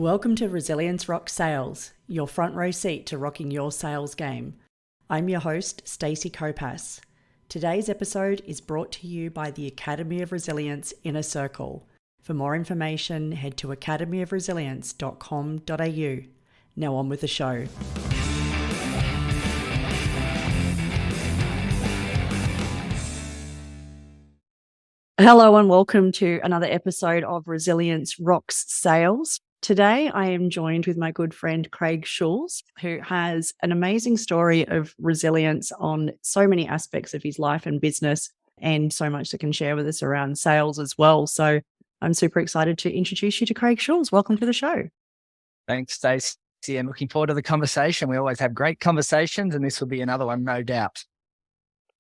Welcome to Resilience Rocks Sales, your front row seat to rocking your sales game. I'm your host, Stacey Copas. Today's episode is brought to you by the Academy of Resilience Inner Circle. For more information, head to academyofresilience.com.au. Now on with the show. Hello and welcome to another episode of Resilience Rocks Sales. Today, I am joined with my good friend, Craig Schulze, who has an amazing story of resilience on so many aspects of his life and business, and so much that can share with us around sales as well. So I'm super excited to introduce you to Craig Schulze. Welcome to the show. Thanks, Stacey. I'm looking forward to the conversation. We always have great conversations, and this will be another one, no doubt.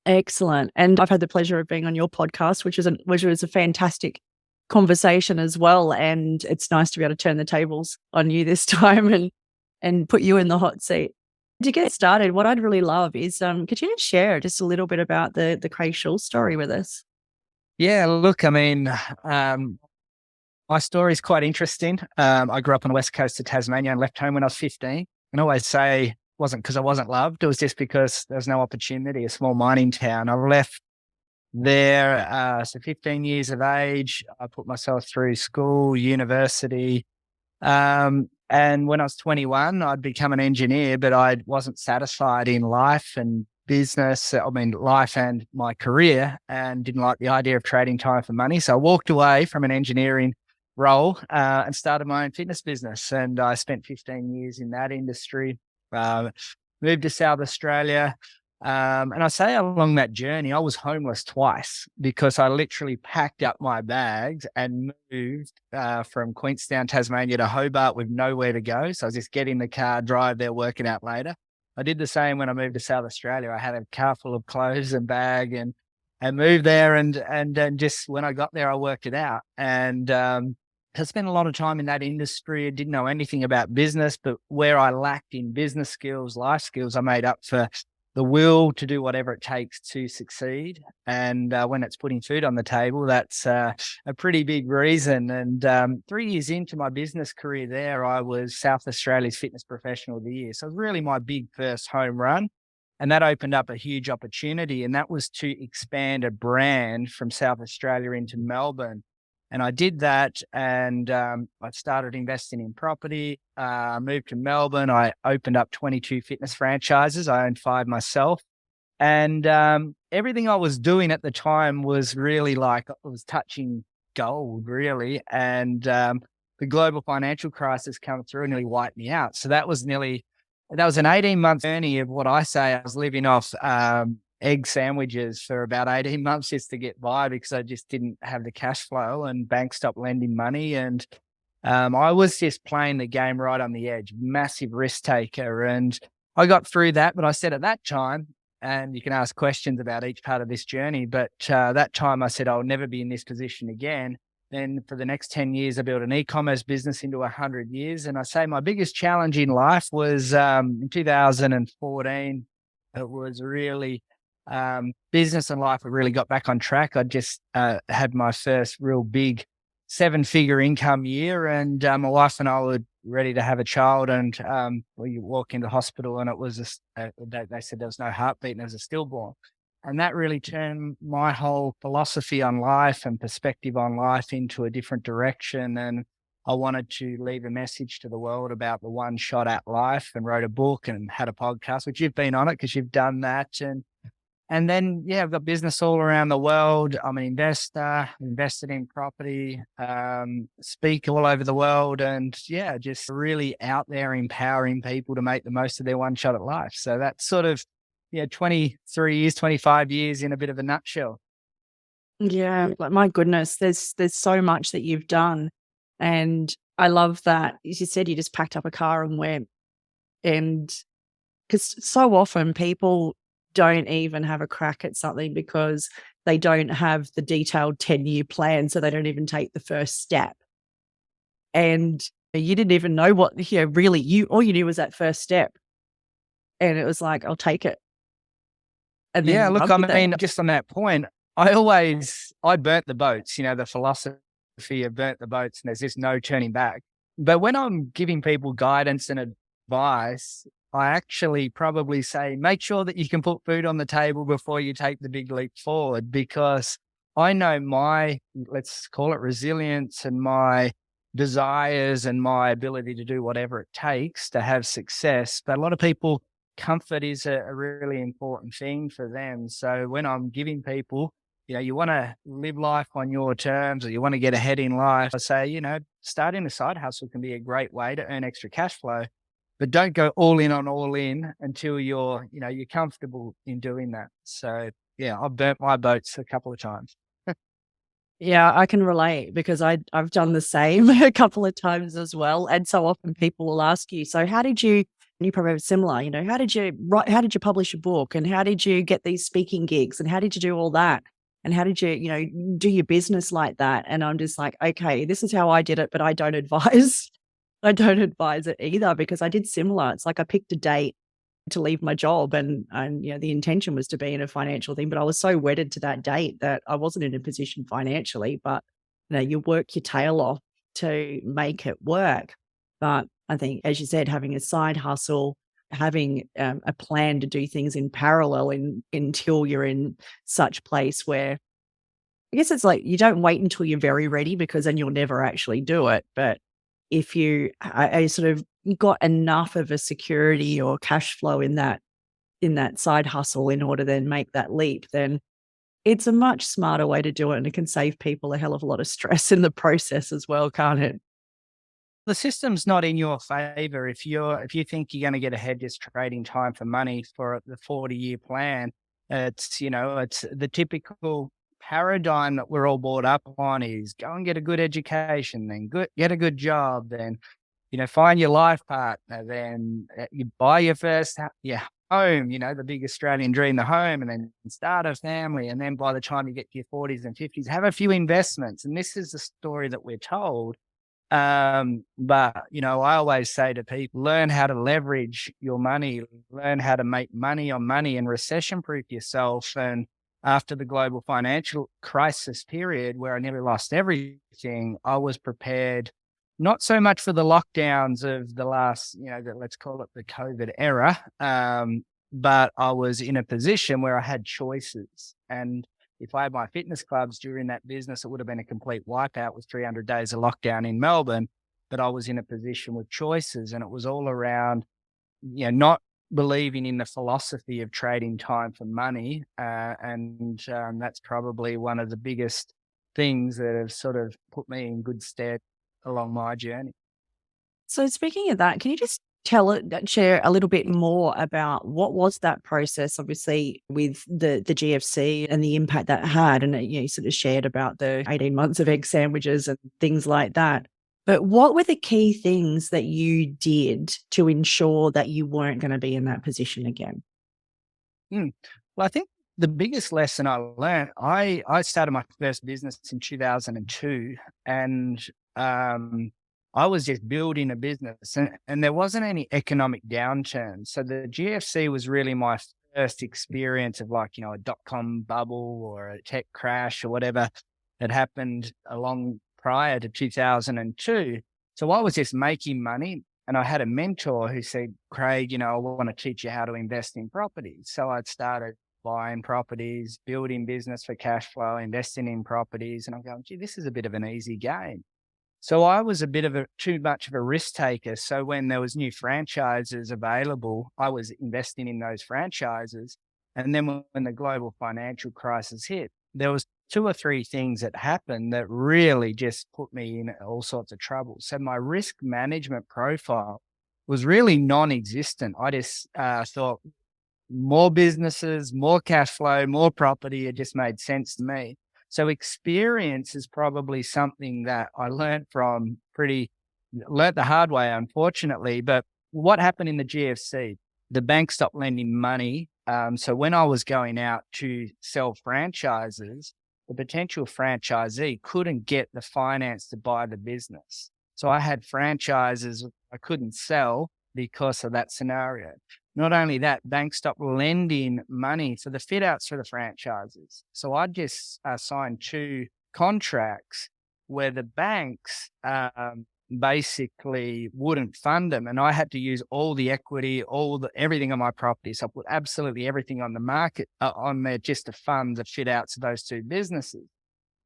Excellent. And I've had the pleasure of being on your podcast, which was a fantastic conversation as well. And it's nice to be able to turn the tables on you this time and put you in the hot seat. To get started, what I'd really love is, could you just share just a little bit about the Craig Schulze story with us? Yeah, look, my story is quite interesting. I grew up on the west coast of Tasmania and left home when I was 15. And I always say it wasn't because I wasn't loved. It was just because there was no opportunity, a small mining town. I left there, so 15 years of age. I put myself through school, university. And when I was 21, I'd become an engineer, but I wasn't satisfied in life and business. Life and my career, and didn't like the idea of trading time for money. So I walked away from an engineering role and started my own fitness business. And I spent 15 years in that industry, moved to South Australia. And I say along that journey, I was homeless twice because I literally packed up my bags and moved from Queenstown, Tasmania to Hobart with nowhere to go. So I was just get in the car, drive there, work it out later. I did the same when I moved to South Australia. I had a car full of clothes and bag and moved there. And just when I got there, I worked it out. And I spent a lot of time in that industry. I didn't know anything about business, but where I lacked in business skills, life skills, I made up for the will to do whatever it takes to succeed. And when it's putting food on the table, that's a pretty big reason. And 3 years into my business career there, I was South Australia's Fitness Professional of the Year. So it was really my big first home run. And that opened up a huge opportunity. And that was to expand a brand from South Australia into Melbourne. And I did that, and I started investing in property, moved to Melbourne. I opened up 22 fitness franchises. I owned 5 myself. And everything I was doing at the time was really like, it was touching gold, really. And the global financial crisis came through and nearly wiped me out. So that was an 18-month journey of what I say I was living off egg sandwiches for about 18 months just to get by, because I just didn't have the cash flow and banks stopped lending money. And I was just playing the game right on the edge, massive risk taker. And I got through that. But I said at that time, and you can ask questions about each part of this journey, but that time I said, I'll never be in this position again. Then for the next 10 years, I built an e-commerce business into 100 years. And I say my biggest challenge in life was in 2014. It was really business and life had really got back on track. I just had my first real big 7-figure income year, and my wife and I were ready to have a child. And we walk into hospital, and it was they said there was no heartbeat and it was a stillborn. And that really turned my whole philosophy on life and perspective on life into a different direction. And I wanted to leave a message to the world about the one shot at life, and wrote a book and had a podcast, which you've been on it because you've done that. And then, I've got business all around the world. I'm an investor, invested in property, speak all over the world, and just really out there empowering people to make the most of their one shot at life. So that's sort of, 23 years, 25 years in a bit of a nutshell. Yeah, like my goodness, there's so much that you've done. And I love that, as you said, you just packed up a car and went. And because so often people don't even have a crack at something because they don't have the detailed 10-year plan. So they don't even take the first step. And you didn't even know what, really, all you knew was that first step. And it was like, I'll take it. And then just on that point, I burnt the boats, the philosophy of burnt the boats, and there's just no turning back. But when I'm giving people guidance and advice, I actually probably say, make sure that you can put food on the table before you take the big leap forward, because I know my, let's call it resilience, and my desires and my ability to do whatever it takes to have success. But a lot of people, comfort is a really important thing for them. So when I'm giving people, you want to live life on your terms, or you want to get ahead in life, I say, starting a side hustle can be a great way to earn extra cash flow, but don't go all in on all in until you're comfortable in doing that. So yeah, I've burnt my boats a couple of times. Yeah, I can relate because I've done the same a couple of times as well, and so often people will ask you, "So how did you," and you probably have similar, "How did you write, how did you publish a book, and how did you get these speaking gigs, and how did you do all that? And how did you, do your business like that?" And I'm just like, "Okay, this is how I did it, but I don't advise I don't advise it either because I did similar." It's like I picked a date to leave my job, and the intention was to be in a financial thing, but I was so wedded to that date that I wasn't in a position financially. But you work your tail off to make it work. But I think, as you said, having a side hustle, having a plan to do things in parallel until you're in such place where, I guess it's like, you don't wait until you're very ready because then you'll never actually do it. But if I sort of got enough of a security or cash flow in that side hustle in order to then make that leap, then it's a much smarter way to do it, and it can save people a hell of a lot of stress in the process as well, can't it? The system's not in your favor if you think you're going to get ahead just trading time for money for the 40-year plan. It's the typical paradigm that we're all brought up on is go and get a good education, then get a good job, then find your life partner, then you buy your first home, the big Australian dream, the home, and then start a family. And then by the time you get to your 40s and 50s, have a few investments. And this is the story that we're told. But I always say to people, learn how to leverage your money, learn how to make money on money, and recession proof yourself. And after the global financial crisis period where I nearly lost everything, I was prepared not so much for the lockdowns of the last, let's call it the COVID era. But I was in a position where I had choices. And if I had my fitness clubs during that business, it would have been a complete wipeout with 300 days of lockdown in Melbourne. But I was in a position with choices, and it was all around, not believing in the philosophy of trading time for money. And that's probably one of the biggest things that have sort of put me in good stead along my journey. So speaking of that, can you just share a little bit more about what was that process, obviously, with the GFC and the impact that had? And you sort of shared about the 18 months of egg sandwiches and things like that. But what were the key things that you did to ensure that you weren't going to be in that position again? Mm. Well, I think the biggest lesson I learned, I started my first business in 2002, and I was just building a business, and there wasn't any economic downturn. So the GFC was really my first experience of like, a dot-com bubble or a tech crash or whatever that happened along prior to 2002. So I was just making money. And I had a mentor who said, Craig, I want to teach you how to invest in properties. So I'd started buying properties, building business for cash flow, investing in properties. And I'm going, gee, this is a bit of an easy game. So I was a bit of too much of a risk taker. So when there was new franchises available, I was investing in those franchises. And then when the global financial crisis hit, there was 2 or 3 things that happened that really just put me in all sorts of trouble. So my risk management profile was really non-existent. I just thought more businesses, more cash flow, more property. It just made sense to me. So experience is probably something that I learned the hard way, unfortunately. But what happened in the GFC? The bank stopped lending money. So when I was going out to sell franchises, the potential franchisee couldn't get the finance to buy the business. So I had franchises I couldn't sell because of that scenario. Not only that, banks stopped lending money for the fit outs for the franchises. So I just signed 2 contracts where the banks basically wouldn't fund them. And I had to use all the equity, everything on my property. So I put absolutely everything on the market, on there, just to fund the fit outs of those two businesses.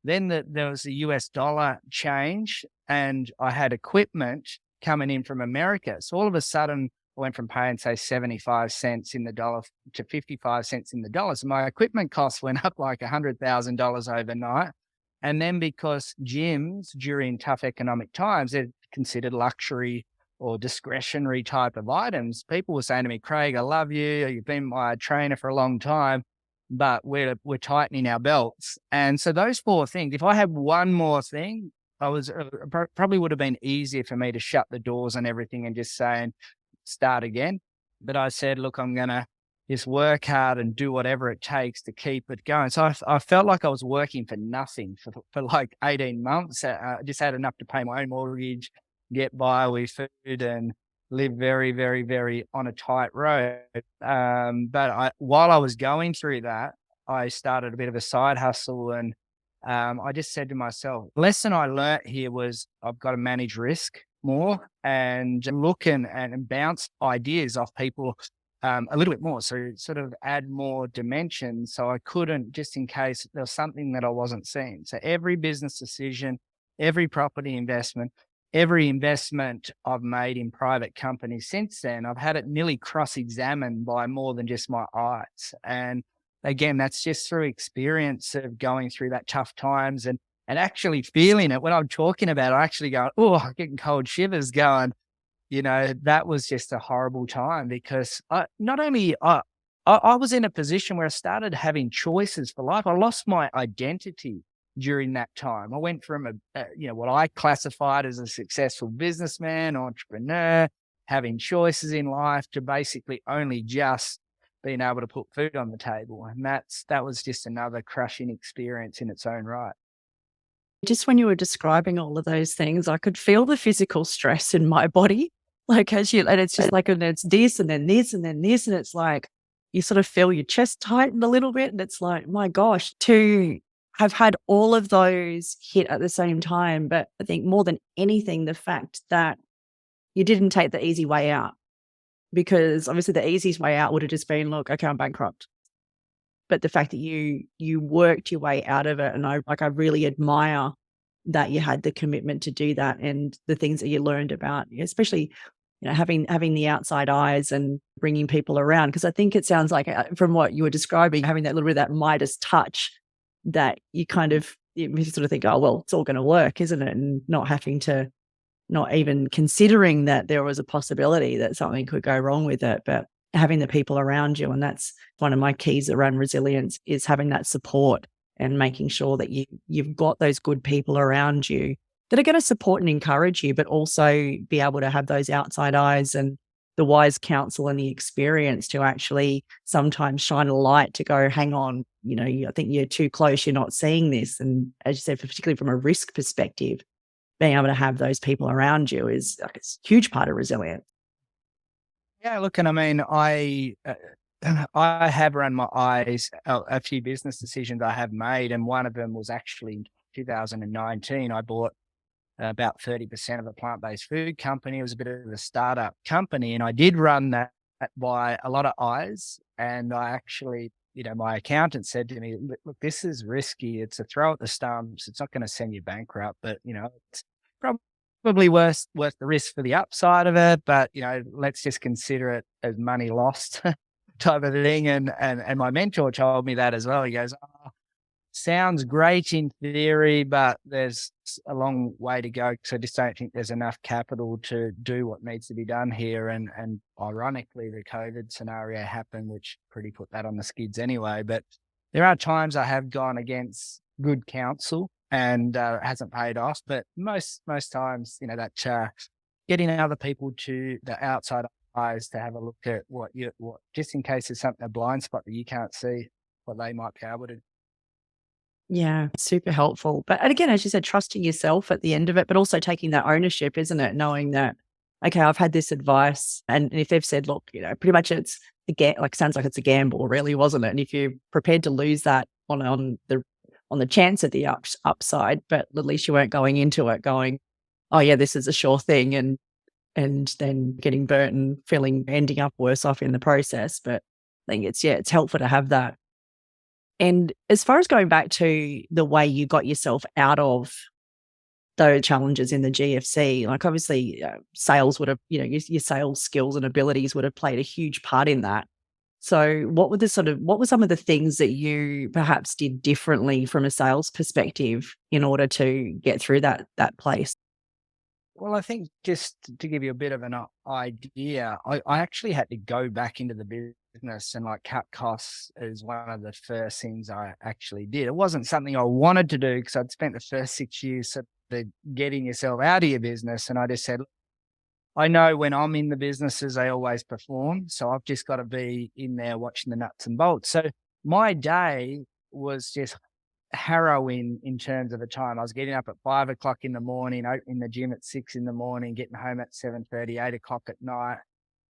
Then there was the US dollar change, and I had equipment coming in from America. So all of a sudden, I went from paying, say, 75 cents in the dollar to 55 cents in the dollar. So my equipment costs went up like $100,000 overnight. And then because gyms during tough economic times, they're considered luxury or discretionary type of items, people were saying to me, Craig, I love you. You've been my trainer for a long time, but we're tightening our belts. And so those four things, if I had one more thing, probably would have been easier for me to shut the doors on everything and just saying, start again. But I said, look, I'm going to just work hard and do whatever it takes to keep it going. So I felt like I was working for nothing for like 18 months. I just had enough to pay my own mortgage, get by with food, and live very, very, very on a tight road. But while I was going through that, I started a bit of a side hustle, and I just said to myself, the lesson I learnt here was I've got to manage risk more and look and bounce ideas off people a little bit more. So sort of add more dimension. So I couldn't, just in case there was something that I wasn't seeing. So every business decision, every property investment, every investment I've made in private companies since then, I've had it nearly cross-examined by more than just my eyes. And again, that's just through experience of going through that tough times and actually feeling it. When I'm talking about it, I actually go, oh, I'm getting cold shivers going, that was just a horrible time, because I was in a position where I started having choices for life. I lost my identity during that time. I went from what I classified as a successful businessman, entrepreneur, having choices in life, to basically only just being able to put food on the table. And that was just another crushing experience in its own right. Just when you were describing all of those things, I could feel the physical stress in my body. Like and it's just like, and it's this and then this and then this. And it's like, you sort of feel your chest tighten a little bit. And it's like, my gosh, to have had all of those hit at the same time. But I think more than anything, the fact that you didn't take the easy way out, because obviously the easiest way out would have just been, look, okay, I'm bankrupt. But the fact that you worked your way out of it, and I really admire that you had the commitment to do that, and the things that you learned about, especially, having the outside eyes and bringing people around. Because I think it sounds like, from what you were describing, having that little bit of that Midas touch, that you sort of think, oh, well, it's all going to work, isn't it? And not even considering that there was a possibility that something could go wrong with it, but having the people around you. And that's one of my keys around resilience, is having that support and making sure that you've got those good people around you that are going to support and encourage you, but also be able to have those outside eyes and the wise counsel and the experience to actually sometimes shine a light to go, hang on, I think you're too close, you're not seeing this. And as you said, particularly from a risk perspective, being able to have those people around you is like a huge part of resilience. Yeah, look, and I mean, I have run my eyes a few business decisions I have made, and one of them was actually in 2019. I bought about 30% of a plant-based food company. It was a bit of a startup company, and I did run that by a lot of eyes. And I actually, my accountant said to me, look, this is risky. It's a throw at the stumps. It's not going to send you bankrupt, but, it's probably worth the risk for the upside of it. But, let's just consider it as money lost type of thing. And my mentor told me that as well. He goes, oh, sounds great in theory, but there's a long way to go. So I just don't think there's enough capital to do what needs to be done here. And ironically, the COVID scenario happened, which pretty put that on the skids anyway. But there are times I have gone against good counsel and it hasn't paid off. But most times, that getting other people to the outside eyes to have a look at what just in case there's something, a blind spot that you can't see, what they might be able to. Yeah, super helpful. But and again, as you said, trusting yourself at the end of it, but also taking that ownership, isn't it? Knowing that, okay, I've had this advice, and if they've said, look, pretty much it's sounds like it's a gamble, really, wasn't it? And if you're prepared to lose that on the chance at the upside, but at least you weren't going into it going, oh yeah, this is a sure thing, and then getting burnt and ending up worse off in the process. But I think it's helpful to have that. And as far as going back to the way you got yourself out of those challenges in the GFC, like obviously sales would have, your sales skills and abilities would have played a huge part in that. So what were some of the things that you perhaps did differently from a sales perspective in order to get through that place? Well, I think just to give you a bit of an idea, I actually had to go back into the business and like cut costs as one of the first things I actually did. It wasn't something I wanted to do because I'd spent the first 6 years sort of getting yourself out of your business. And I just said, I know when I'm in the businesses, they always perform. So I've just got to be in there watching the nuts and bolts. So my day was just harrowing in terms of the time. I was getting up at 5 o'clock in the morning, opening the gym at 6 in the morning, getting home at 7:30, 8 o'clock at night.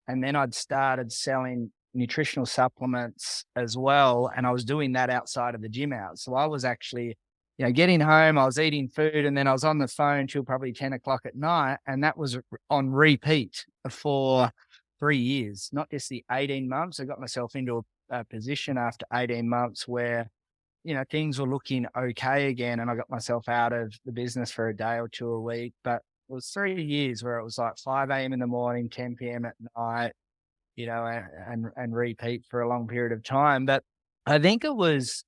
And then I'd started selling nutritional supplements as well. And I was doing that outside of the gym hours. So I was actually, getting home, I was eating food, and then I was on the phone till probably 10 o'clock at night. And that was on repeat for 3 years, not just the 18 months. I got myself into a position after 18 months where things were looking okay again, and I got myself out of the business for a day or two a week. But it was 3 years where it was like 5 a.m. in the morning, 10 p.m. at night, and repeat for a long period of time. But I think it was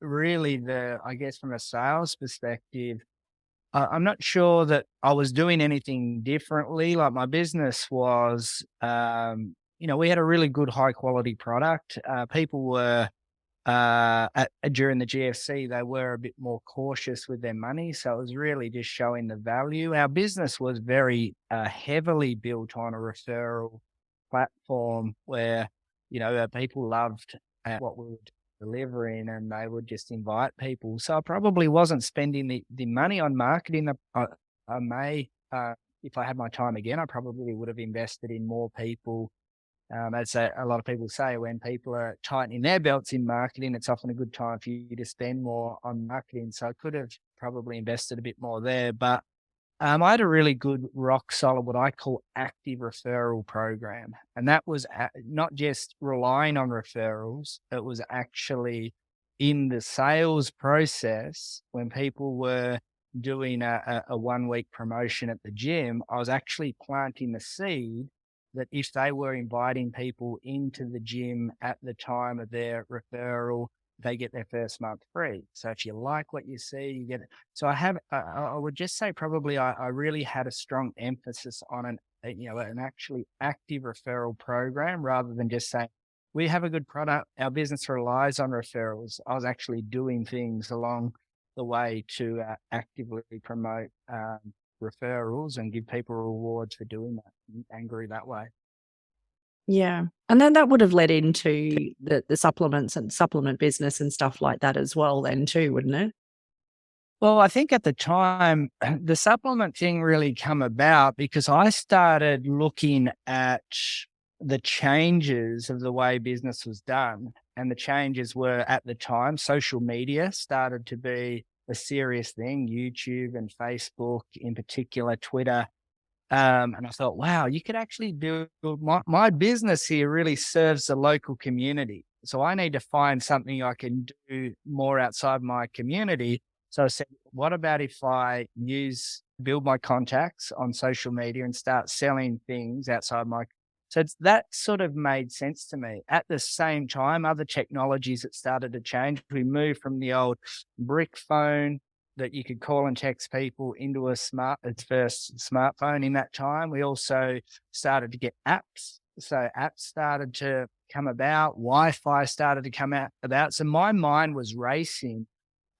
really I guess from a sales perspective, I'm not sure that I was doing anything differently. Like my business was, we had a really good high quality product. People were during the GFC, they were a bit more cautious with their money. So it was really just showing the value. Our business was very heavily built on a referral platform where, people loved what we were delivering and they would just invite people. So I probably wasn't spending the money on marketing. I may, if I had my time again, I probably would have invested in more people. As a lot of people say, when people are tightening their belts in marketing, it's often a good time for you to spend more on marketing. So I could have probably invested a bit more there. But I had a really good, rock solid, what I call active referral program. And that was not just relying on referrals, it was actually in the sales process when people were doing a 1 week promotion at the gym, I was actually planting the seed that if they were inviting people into the gym at the time of their referral, they get their first month free. So if you like what you see, you get it. So I would just say probably I really had a strong emphasis on an actually active referral program rather than just saying, we have a good product. Our business relies on referrals. I was actually doing things along the way to actively promote referrals and give people rewards for doing that and grew that way. Yeah. And then that would have led into the supplements and supplement business and stuff like that as well then too, wouldn't it? Well, I think at the time, the supplement thing really come about because I started looking at the changes of the way business was done. And the changes were at the time, social media started to be a serious thing, YouTube and Facebook in particular, Twitter. And I thought, wow, you could actually do my business here really serves the local community. So I need to find something I can do more outside my community. So I said, what about if I build my contacts on social media and start selling things outside so that sort of made sense to me. At the same time, other technologies that started to change, we moved from the old brick phone that you could call and text people into its first smartphone in that time. We also started to get apps. So apps started to come about, Wi-Fi started to come about. So my mind was racing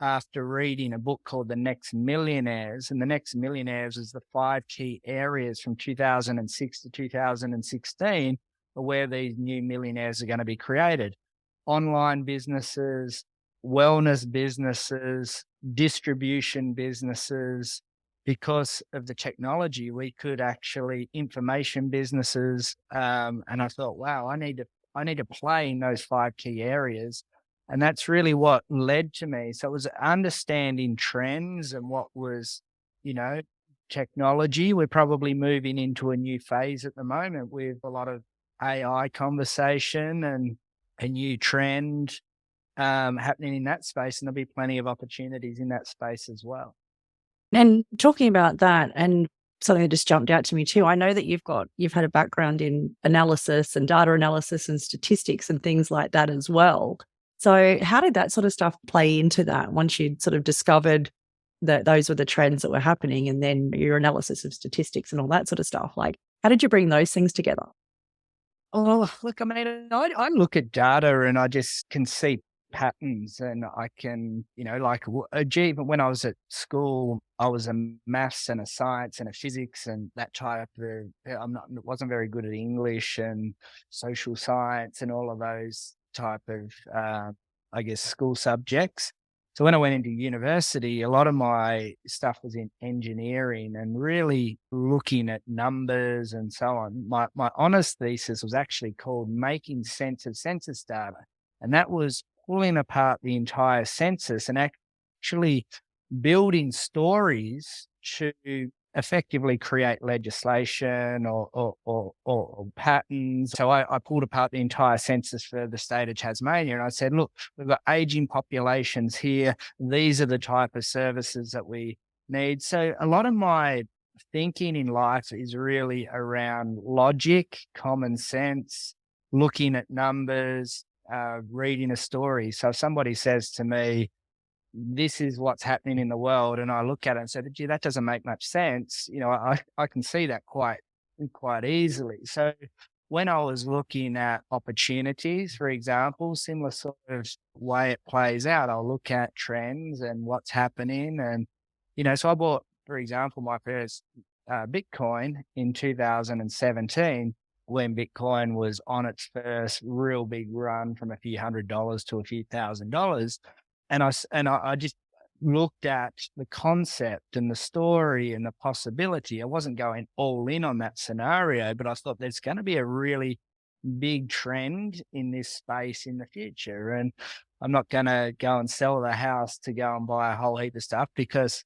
after reading a book called The Next Millionaires. And The Next Millionaires is the 5 key areas from 2006 to 2016 where these new millionaires are going to be created. Online businesses, wellness businesses, distribution businesses. Because of the technology, we could actually information businesses. And I thought, wow, I need to play in those 5 key areas. And that's really what led to me. So it was understanding trends and what was, technology. We're probably moving into a new phase at the moment with a lot of AI conversation and a new trend happening in that space. And there'll be plenty of opportunities in that space as well. And talking about that, and something that just jumped out to me too, I know that you've had a background in analysis and data analysis and statistics and things like that as well. So how did that sort of stuff play into that once you'd sort of discovered that those were the trends that were happening, and then your analysis of statistics and all that sort of stuff? Like, how did you bring those things together? Oh, look, I mean, I look at data and I just can see patterns, and I can, like, gee, even when I was at school, I was a maths and a science and a physics and that type of, wasn't very good at English and social science and all of those type of, I guess, school subjects. So when I went into university, a lot of my stuff was in engineering and really looking at numbers and so on. My honors thesis was actually called Making Sense of Census Data. And that was pulling apart the entire census and actually building stories to effectively create legislation or patterns. So I pulled apart the entire census for the state of Tasmania, and I said, look, we've got aging populations here. These are the type of services that we need. So a lot of my thinking in life is really around logic, common sense, looking at numbers, reading a story. So if somebody says to me, this is what's happening in the world, and I look at it and say, gee, that doesn't make much sense. I can see that quite easily. So when I was looking at opportunities, for example, similar sort of way it plays out, I'll look at trends and what's happening. And, so I bought, for example, my first Bitcoin in 2017, when Bitcoin was on its first real big run from a few $100s to a few $1,000s. And I just looked at the concept and the story and the possibility. I wasn't going all in on that scenario, but I thought there's going to be a really big trend in this space in the future. And I'm not going to go and sell the house to go and buy a whole heap of stuff, because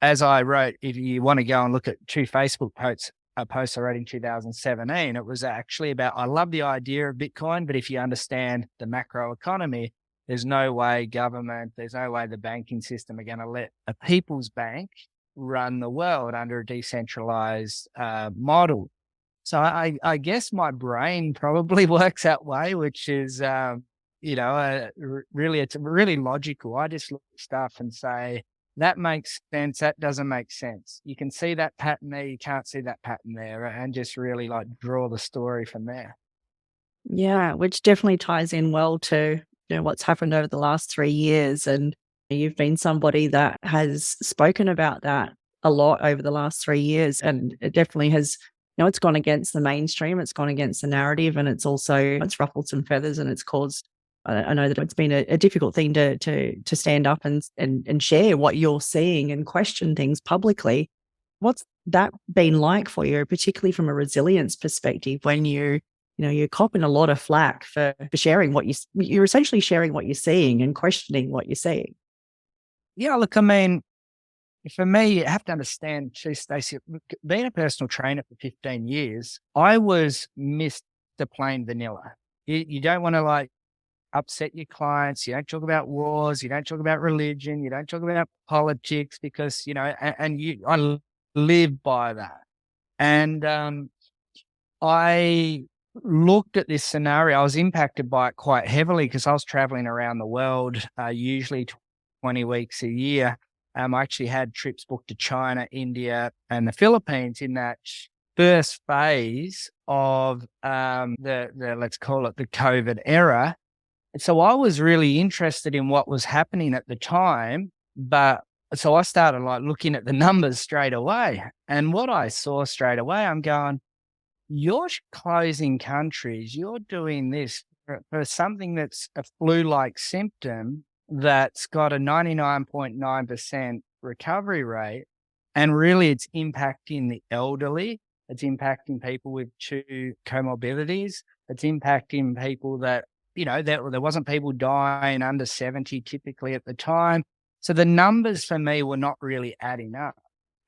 as I wrote, if you want to go and look at two Facebook posts I wrote in 2017, it was actually about, I love the idea of Bitcoin, but if you understand the macro economy, there's no way government, there's no way the banking system are going to let a people's bank run the world under a decentralized model. So I guess my brain probably works that way, which is, really, it's really logical. I just look at stuff and say, that makes sense, that doesn't make sense. You can see that pattern there, you can't see that pattern there, and just really like draw the story from there. Yeah, which definitely ties in well to what's happened over the last 3 years. And you've been somebody that has spoken about that a lot over the last 3 years. And it definitely has, it's gone against the mainstream, it's gone against the narrative, and it's ruffled some feathers, and it's caused, I know that it's been a difficult thing to stand up and share what you're seeing and question things publicly. What's that been like for you, particularly from a resilience perspective, when you're copping a lot of flack for sharing you're essentially sharing what you're seeing and questioning what you're seeing? Yeah, look, I mean, for me, you have to understand too, Stacey, being a personal trainer for 15 years, I was Mr. Plain Vanilla. You don't want to like upset your clients. You don't talk about wars. You don't talk about religion. You don't talk about politics, because, I live by that. And I looked at this scenario. I was impacted by it quite heavily because I was traveling around the world, usually 20 weeks a year. I actually had trips booked to China, India, and the Philippines in that first phase of the let's call it the COVID era. So I was really interested in what was happening at the time, but so I started like looking at the numbers straight away. And what I saw straight away, I'm going, you're closing countries, you're doing this for something that's a flu-like symptom that's got a 99.9% recovery rate. And really it's impacting the elderly. It's impacting people with two comorbidities. It's impacting people that, there wasn't people dying under 70 typically at the time. So the numbers for me were not really adding up.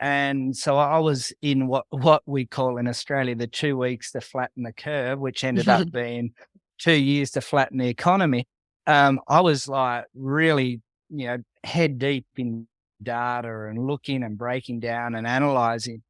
And so I was in what we call in Australia the 2 weeks to flatten the curve, which ended up being 2 years to flatten the economy. I was like really, head deep in data and looking and breaking down and analyzing.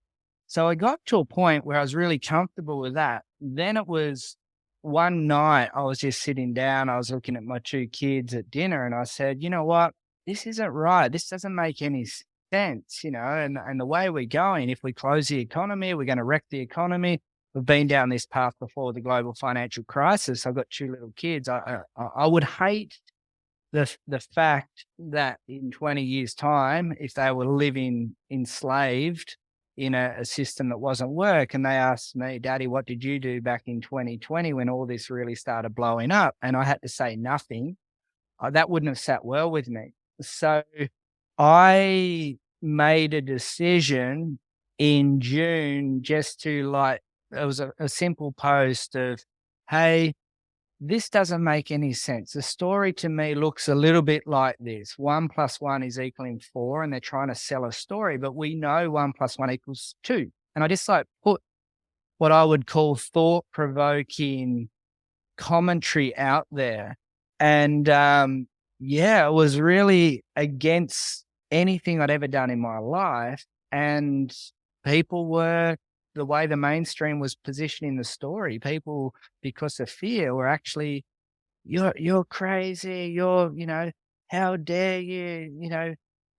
So I got to a point where I was really comfortable with that. Then it was one night I was just sitting down, I was looking at my 2 kids at dinner and I said, "You know what? This isn't right. This doesn't make any sense, and the way we're going, if we close the economy, we're gonna wreck the economy." We've been down this path before the global financial crisis. I've got 2 little kids. I would hate the fact that in 20 years' time, if they were living enslaved in a system that wasn't work, and they asked me, "Daddy, what did you do back in 2020 when all this really started blowing up?" And I had to say nothing. That wouldn't have sat well with me. So I made a decision in June just to it was a simple post of, "Hey, this doesn't make any sense. The story to me looks a little bit like this. 1 plus 1 is equaling 4, and they're trying to sell a story, but we know 1 plus 1 equals 2. And I just put what I would call thought provoking commentary out there. And it was really against anything I'd ever done in my life. And people were, the way the mainstream was positioning the story, people, because of fear, were actually, you're crazy, how dare you,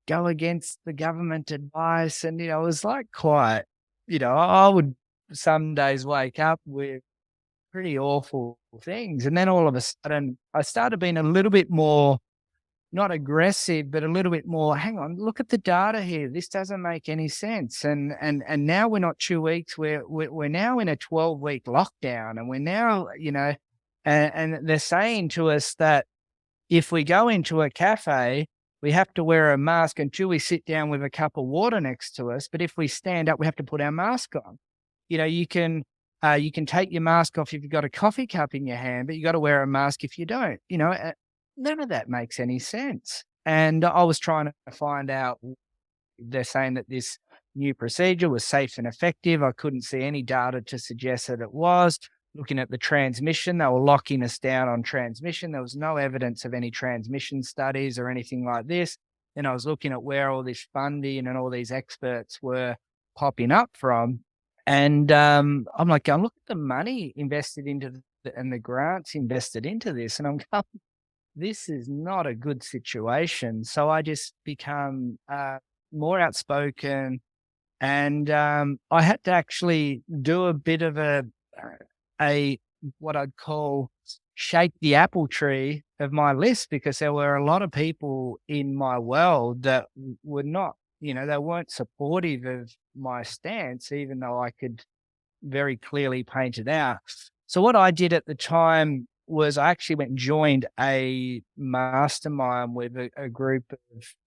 go against the government advice. And, it was quite, I would some days wake up with pretty awful things. And then all of a sudden I started being a little bit more, not aggressive, but a little bit more, hang on, look at the data here. This doesn't make any sense. And now we're not 2 weeks, we're now in a 12-week lockdown, and we're now, and they're saying to us that if we go into a cafe, we have to wear a mask until we sit down with a cup of water next to us. But if we stand up, we have to put our mask on. You can take your mask off if you've got a coffee cup in your hand, but you got to wear a mask if you don't. None of that makes any sense. And I was trying to find out, they're saying that this new procedure was safe and effective. I couldn't see any data to suggest that it was. Looking at the transmission, they were locking us down on transmission. There was no evidence of any transmission studies or anything like this. And I was looking at where all this funding and all these experts were popping up from. And I'm like, look at the money invested into and the grants invested into this. And I'm going, this is not a good situation. So I just become more outspoken, and I had to actually do a bit of a what I'd call shake the apple tree of my list, because there were a lot of people in my world that were not, they weren't supportive of my stance, even though I could very clearly paint it out. So what I did at the time was I actually went and joined a mastermind with a group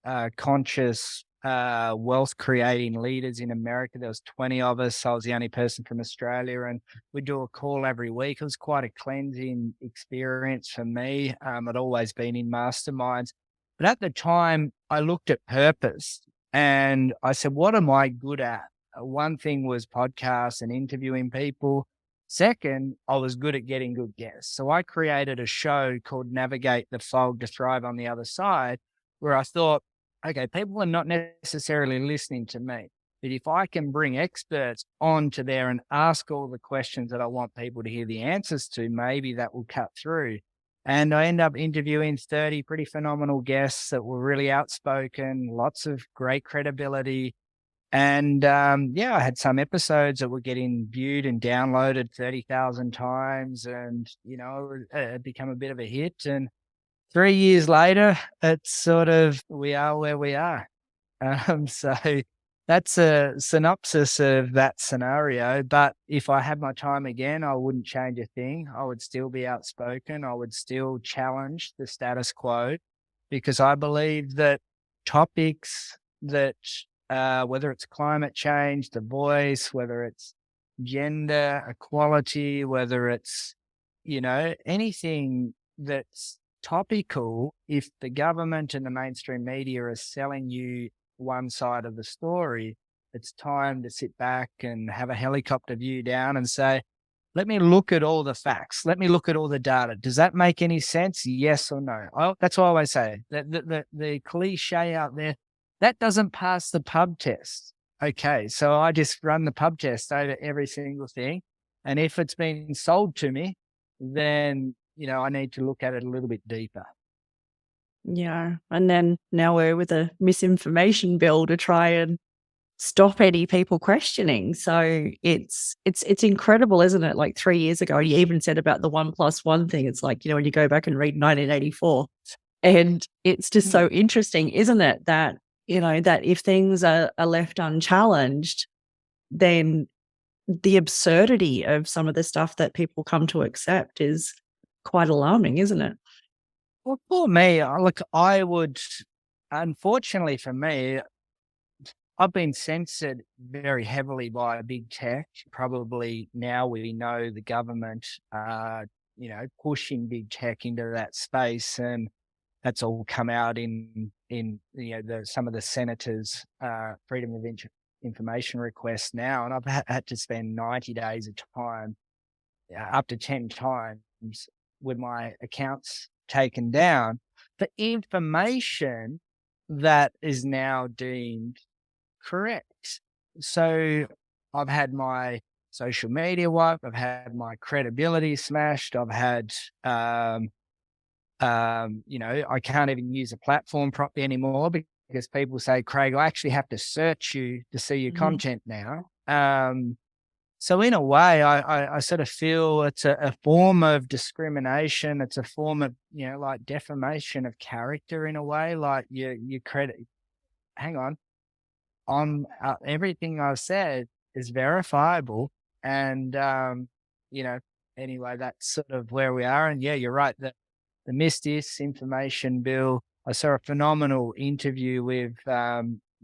of conscious wealth creating leaders in America. There was 20 of us. I was the only person from Australia, and we do a call every week. It was quite a cleansing experience for me. I'd always been in masterminds, but at the time I looked at purpose and I said, what am I good at? One thing was podcasts and interviewing people. Second, I was good at getting good guests. So I created a show called Navigate the Fog to Thrive on the Other Side, where I thought, okay, people are not necessarily listening to me, but if I can bring experts onto there and ask all the questions that I want people to hear the answers to, maybe that will cut through. And I end up interviewing 30 pretty phenomenal guests that were really outspoken, lots of great credibility. And I had some episodes that were getting viewed and downloaded 30,000 times, and, it become a bit of a hit. And 3 years later, it's sort of, we are where we are. So that's a synopsis of that scenario. But if I had my time again, I wouldn't change a thing. I would still be outspoken. I would still challenge the status quo, because I believe that topics that, whether it's climate change, the voice, whether it's gender equality, whether it's, anything that's topical, if the government and the mainstream media are selling you one side of the story, it's time to sit back and have a helicopter view down and say, let me look at all the facts. Let me look at all the data. Does that make any sense? Yes or no? That's what I always say. The cliche out there, that doesn't pass the pub test. Okay, so I just run the pub test over every single thing. And if it's been sold to me, then, I need to look at it a little bit deeper. Yeah. And then now we're with a misinformation bill to try and stop any people questioning. So it's incredible, isn't it? Like 3 years ago, you even said about the 1+1 thing. It's like, when you go back and read 1984, and it's just so interesting, isn't it? That, that if things are left unchallenged, then the absurdity of some of the stuff that people come to accept is quite alarming, isn't it? Well, for me, unfortunately for me, I've been censored very heavily by big tech. Probably now we know the government, pushing big tech into that space, and that's all come out in some of the senators' freedom of information requests now, and I've had to spend 90 days of time, up to 10 times, with my accounts taken down for information that is now deemed correct. So I've had my social media wiped, I've had my credibility smashed, I've had, I can't even use a platform properly anymore because people say, Craig, I actually have to search you to see your content now. So in a way, I sort of feel it's a form of discrimination. It's a form of, like defamation of character in a way, like you credit, hang on, everything I've said is verifiable. And, anyway, that's sort of where we are. And yeah, you're right. The misinformation bill, I saw a phenomenal interview with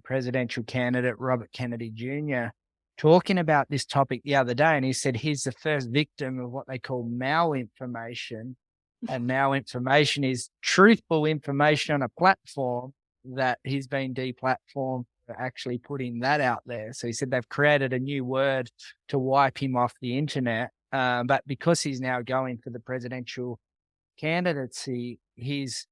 presidential candidate Robert Kennedy Jr. talking about this topic the other day. And he said he's the first victim of what they call malinformation. And malinformation is truthful information on a platform that he's been deplatformed for actually putting that out there. So he said they've created a new word to wipe him off the internet. But because he's now going for the presidential candidacy, his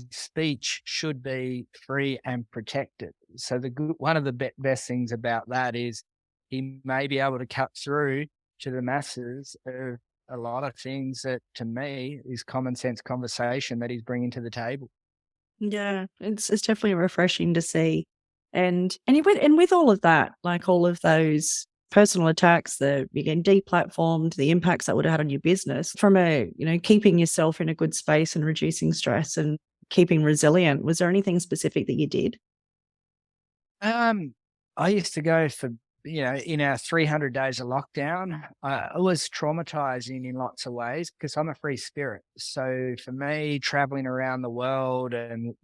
speech should be free and protected. So one of the best things about that is he may be able to cut through to the masses of a lot of things that, to me, is common sense conversation that he's bringing to the table. Yeah, it's definitely refreshing to see. And with all of that, like all of those personal attacks, the getting deplatformed, the impacts that would have had on your business, from keeping yourself in a good space and reducing stress and keeping resilient, was there anything specific that you did? I used to go for, in our 300 days of lockdown, it was traumatizing in lots of ways because I'm a free spirit. So for me, traveling around the world and,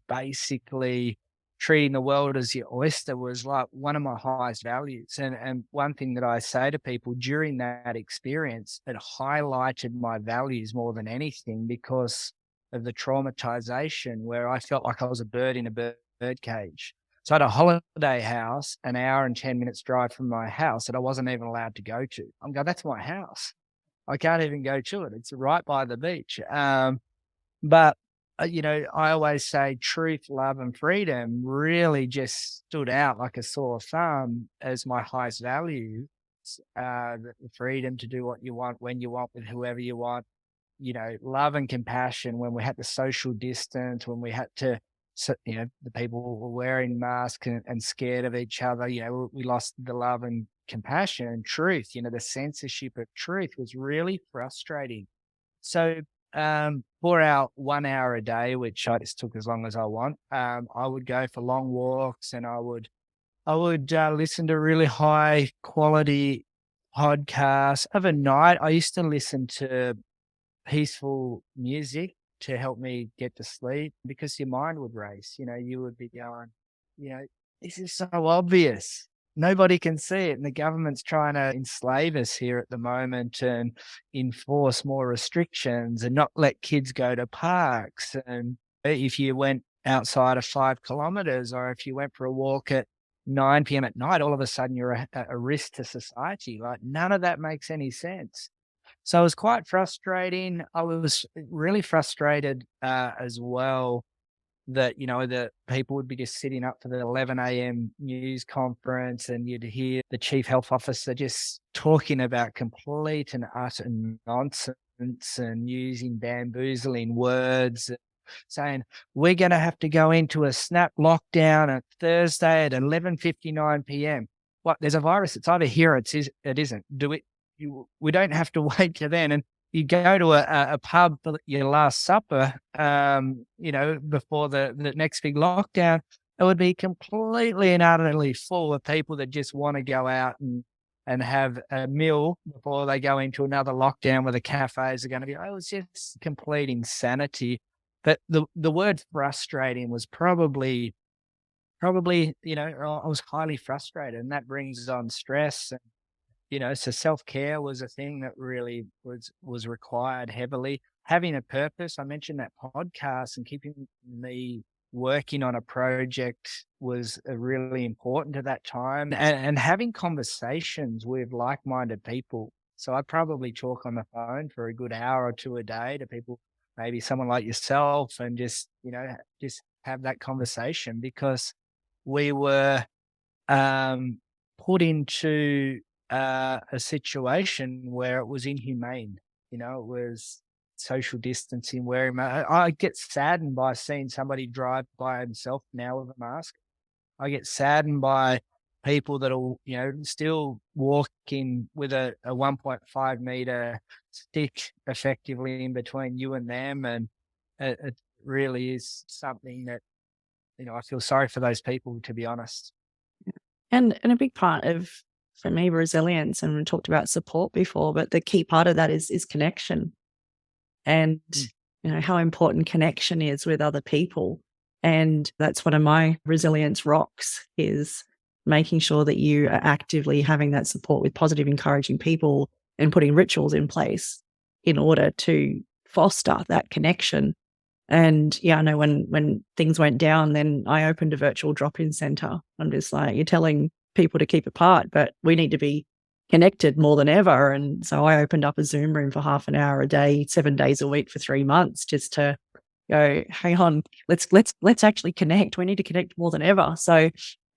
basically treating the world as your oyster was like one of my highest values. And one thing that I say to people during that experience, it highlighted my values more than anything because of the traumatization where I felt like I was a bird in a bird cage. So I had a holiday house, an hour and 10 minutes drive from my house that I wasn't even allowed to go to. I'm going, that's my house. I can't even go to it. It's right by the beach. But I always say truth, love, and freedom really just stood out like a sore thumb as my highest values. The freedom to do what you want, when you want, with whoever you want. Love and compassion when we had to social distance, when we had to, the people were wearing masks and scared of each other. We lost the love and compassion and truth. The censorship of truth was really frustrating. So for our 1 hour a day, which I just took as long as I want, I would go for long walks and I would listen to really high quality podcasts. Overnight, I used to listen to peaceful music to help me get to sleep because your mind would race. You would be going, this is so obvious. Nobody can see it. And the government's trying to enslave us here at the moment and enforce more restrictions and not let kids go to parks. And if you went outside of 5 kilometers or if you went for a walk at 9 p.m. at night, all of a sudden you're a risk to society. Like, none of that makes any sense. So it was quite frustrating. I was really frustrated as well that, the people would be just sitting up for the 11 a.m. news conference, and you'd hear the chief health officer just talking about complete and utter nonsense and using bamboozling words, saying, we're going to have to go into a snap lockdown at Thursday at 11:59 p.m. What? There's a virus. It's either here or it isn't. We don't have to wait till then. And you go to a pub for your last supper, before the next big lockdown, it would be completely and utterly full of people that just want to go out and have a meal before they go into another lockdown where the cafes are going to be. Oh, it was just complete insanity. But the word frustrating was probably, I was highly frustrated, and that brings on stress. So self-care was a thing that really was required heavily. Having a purpose, I mentioned that podcast, and keeping me working on a project was really important at that time, and having conversations with like-minded people. So I'd probably talk on the phone for a good hour or two a day to people, maybe someone like yourself, and just have that conversation, because we were put into a situation where it was inhumane. It was social distancing, wearing I get saddened by seeing somebody drive by himself now with a mask. I get saddened by people that are, still walking with a 1.5 meter stick effectively in between you and them. And it really is something that, I feel sorry for those people, to be honest. And a big part of, for me, resilience, and we talked about support before, but the key part of that is connection, and how important connection is with other people. And that's one of my resilience rocks, is making sure that you are actively having that support with positive, encouraging people, and putting rituals in place in order to foster that connection. And I know when things went down, then I opened a virtual drop-in center. I'm just like, you're telling people to keep apart, but we need to be connected more than ever. And so I opened up a Zoom room for half an hour a day, 7 days a week for 3 months, just to go, hang on, let's actually connect. We need to connect more than ever. So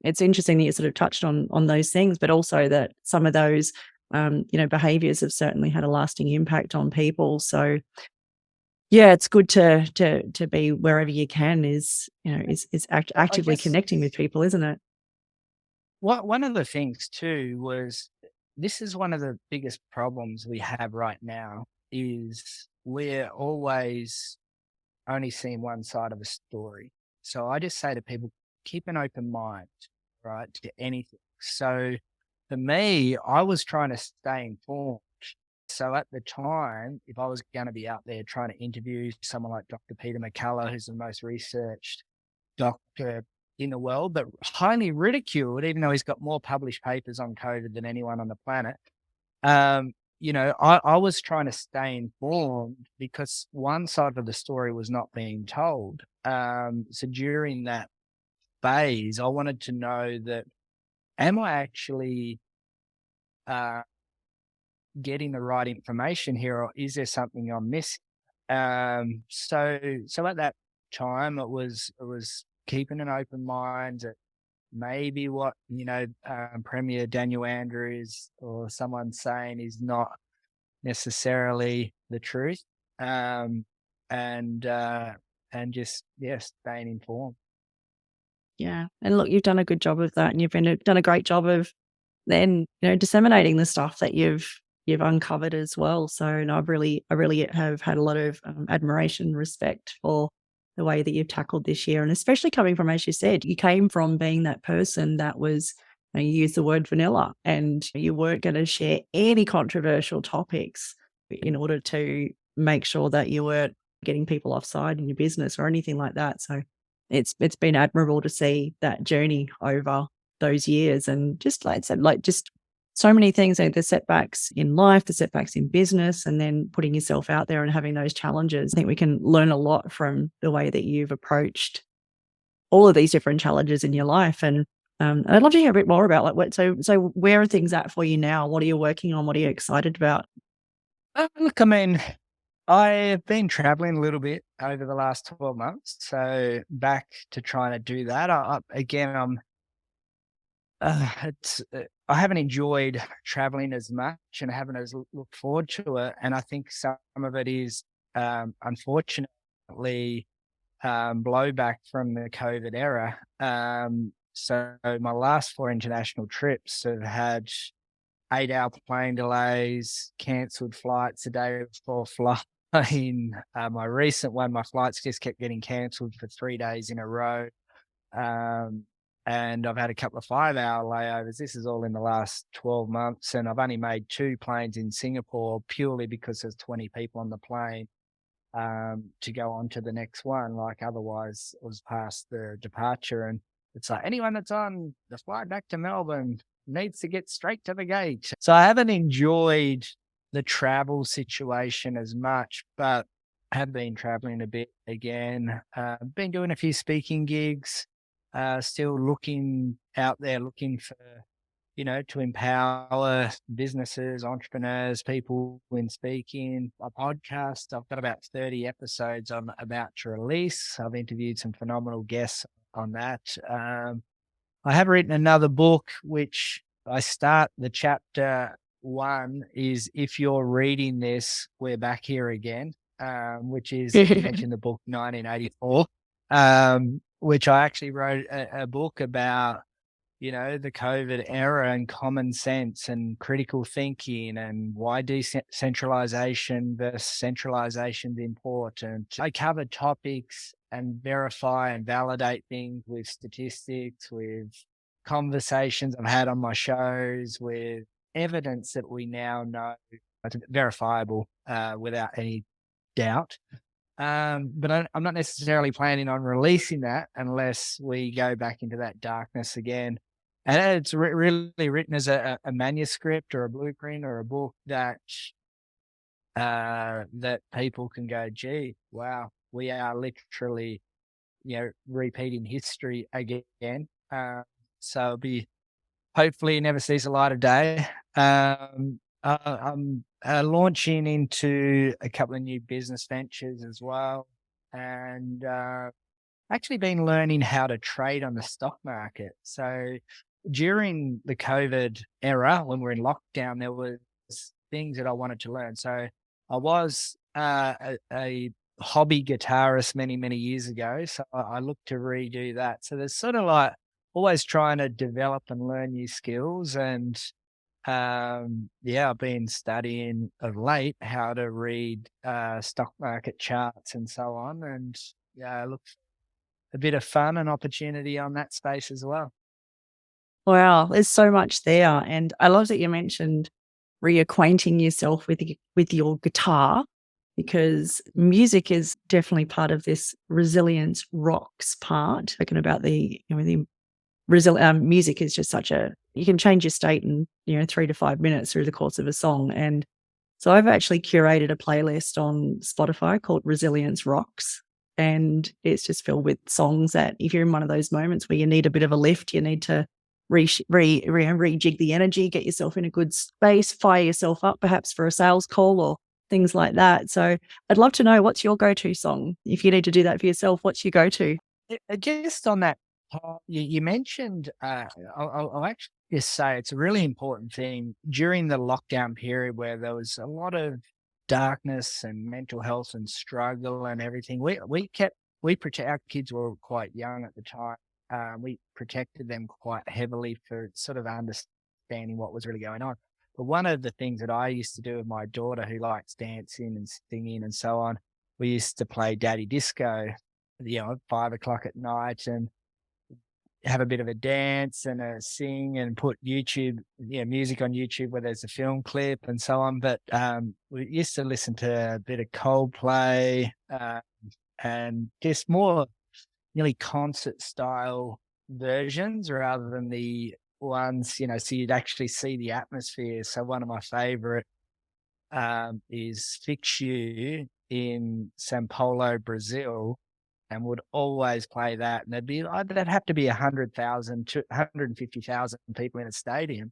it's interesting that you sort of touched on those things, but also that some of those behaviors have certainly had a lasting impact on people. So it's good to be wherever you can, is actively connecting with people, isn't it? One of the things too was, this is one of the biggest problems we have right now, is we're always only seeing one side of a story. So I just say to people, keep an open mind, right, to anything. So for me, I was trying to stay informed. So at the time, if I was going to be out there trying to interview someone like Dr. Peter McCullough, who's the most researched doctor in the world, but highly ridiculed, even though he's got more published papers on COVID than anyone on the planet, I was trying to stay informed, because one side of the story was not being told. So during that phase, I wanted to know that, am I actually getting the right information here, or is there something I'm missing? So at that time, it was keeping an open mind. Maybe what Premier Daniel Andrews or someone saying is not necessarily the truth, and just staying informed. Yeah, and look, you've done a good job of that, and you've done a great job of then disseminating the stuff that you've uncovered as well. So no, I really have had a lot of admiration and respect for the way that you've tackled this year, and especially coming from, as you said, you came from being that person that was, you used the word vanilla, and you weren't going to share any controversial topics in order to make sure that you weren't getting people offside in your business or anything like that. So it's been admirable to see that journey over those years, and just like I said, just so many things, like the setbacks in life, the setbacks in business, and then putting yourself out there and having those challenges. I think we can learn a lot from the way that you've approached all of these different challenges in your life. And I'd love to hear a bit more about so where are things at for you now? What are you working on? What are you excited about? Look, I mean, I've been traveling a little bit over the last 12 months, so back to trying to do that. Again, I haven't enjoyed traveling as much and I haven't as looked forward to it. And I think some of it is, unfortunately, blowback from the COVID era. So my last 4 international trips have had 8-hour plane delays, cancelled flights a day before flying. My recent one, my flights just kept getting cancelled for 3 days in a row. Um, and I've had a couple of 5-hour layovers. This is all in the last 12 months. And I've only made 2 planes in Singapore purely because there's 20 people on the plane to go on to the next one. Like otherwise it was past the departure. And it's like anyone that's on the flight back to Melbourne needs to get straight to the gate. So I haven't enjoyed the travel situation as much, but I have been traveling a bit again. Been doing a few speaking gigs, still looking out there, looking for, to empower businesses, entrepreneurs, people in speaking. A podcast, I've got about 30 episodes I'm about to release. I've interviewed some phenomenal guests on that. I have written another book, which I start the chapter 1 is if you're reading this, we're back here again, which is, you mentioned the book 1984, which I actually wrote a book about, the COVID era and common sense and critical thinking and why decentralization versus centralization is important. I cover topics and verify and validate things with statistics, with conversations I've had on my shows, with evidence that we now know is verifiable without any doubt. But I'm not necessarily planning on releasing that unless we go back into that darkness again. And it's really written as a manuscript or a blueprint or a book that that people can go, gee, wow, we are literally, repeating history again. So it'll be hopefully never sees the light of day. I'm launching into a couple of new business ventures as well, and actually been learning how to trade on the stock market. So during the COVID era, when we're in lockdown, there was things that I wanted to learn. So I was a hobby guitarist many, many years ago. So I looked to redo that. So there's sort of like always trying to develop and learn new skills. And I've been studying of late how to read stock market charts and so on. And look, a bit of fun and opportunity on that space as well. Wow, there's so much there. And I love that you mentioned reacquainting yourself with your guitar, because music is definitely part of this resilience rocks part. Talking about the music is just you can change your state in 3 to 5 minutes through the course of a song. And so I've actually curated a playlist on Spotify called Resilience Rocks, and it's just filled with songs that if you're in one of those moments where you need a bit of a lift, you need to rejig the energy, get yourself in a good space, fire yourself up perhaps for a sales call or things like that. So I'd love to know, what's your go-to song? If you need to do that for yourself, what's your go-to? Just on that, you mentioned, I'll actually just say it's a really important thing during the lockdown period where there was a lot of darkness and mental health and struggle and everything. Our kids were quite young at the time. We protected them quite heavily for sort of understanding what was really going on. But one of the things that I used to do with my daughter, who likes dancing and singing and so on, we used to play Daddy Disco, at 5 o'clock at night and have a bit of a dance and a sing and put music on YouTube where there's a film clip and so on. But we used to listen to a bit of Coldplay and just more nearly concert style versions rather than the ones, so you'd actually see the atmosphere. So one of my favorite is Fix You in Sao Paulo, Brazil. and would always play that. And there'd have to be 100,000 to 150,000 people in a stadium.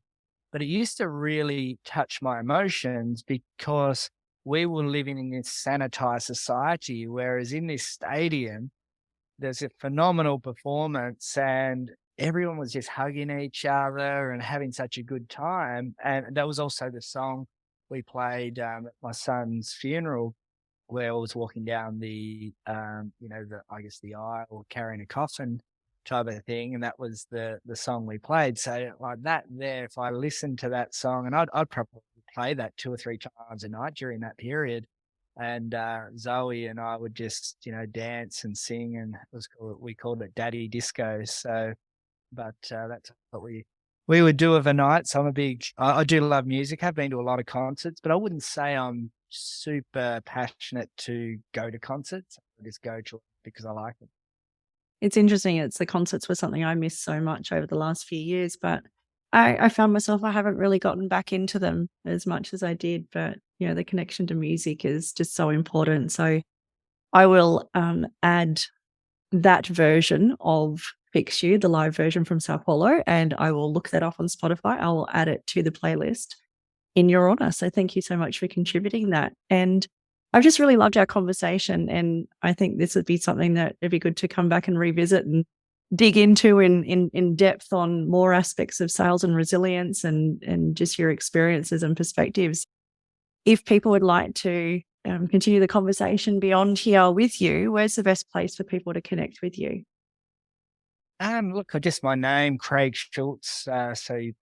But it used to really touch my emotions because we were living in this sanitized society, whereas in this stadium, there's a phenomenal performance and everyone was just hugging each other and having such a good time. And that was also the song we played at my son's funeral, where I was walking down the aisle carrying a coffin type of thing. And that was the song we played. So like that there, if I listened to that song, and I'd probably play that 2 or 3 times a night during that period. And Zoe and I would just, dance and sing, and we called it Daddy Disco. So, but that's what we would do overnight. So I do love music. I've been to a lot of concerts, but I wouldn't say I'm super passionate to go to concerts. I just go to it because I like it. It's interesting. It's the concerts were something I missed so much over the last few years, but I found myself, I haven't really gotten back into them as much as I did, but the connection to music is just so important. So I will add that version of Fix You, the live version from Sao Paulo, and I will look that up on Spotify. I will add it to the playlist in your honor. So thank you so much for contributing that. And I've just really loved our conversation, and I think this would be something that it'd be good to come back and revisit and dig into in depth on more aspects of sales and resilience and just your experiences and perspectives. If people would like to continue the conversation beyond here with you, where's the best place for people to connect with you? Look, just my name, Craig Schulze. So in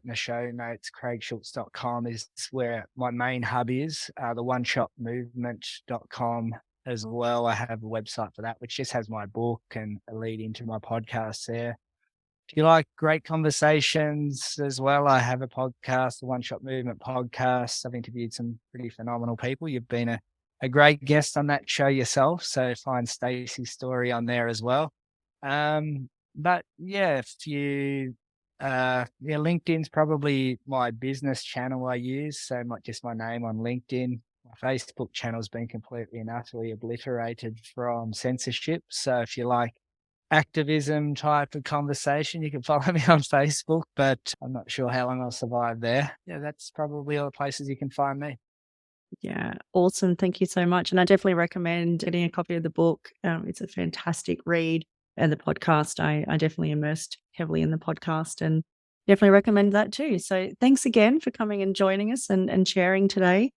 the show notes, craigschulze.com is where my main hub is. The oneshotmovement.com as well. I have a website for that, which just has my book and a lead into my podcast there. If you like great conversations as well, I have a podcast, the One Shot Movement podcast. I've interviewed some pretty phenomenal people. You've been a great guest on that show yourself. So find Stacey's story on there as well. But yeah, if you, LinkedIn's probably my business channel I use. So not just my name on LinkedIn. My Facebook channel's been completely and utterly obliterated from censorship. So if you like activism type of conversation, you can follow me on Facebook, but I'm not sure how long I'll survive there. Yeah, that's probably all the places you can find me. Yeah, awesome. Thank you so much. And I definitely recommend getting a copy of the book. It's a fantastic read. And the podcast, I definitely immersed heavily in the podcast and definitely recommend that too. So thanks again for coming and joining us and sharing today.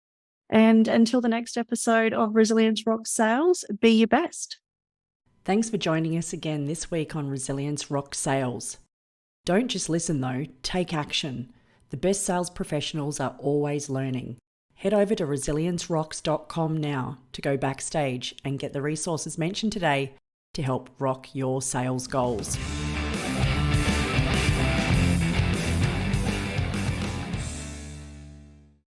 And until the next episode of Resilience Rocks Sales, be your best. Thanks for joining us again this week on Resilience Rocks Sales. Don't just listen though, take action. The best sales professionals are always learning. Head over to resiliencerocks.com now to go backstage and get the resources mentioned today to help rock your sales goals.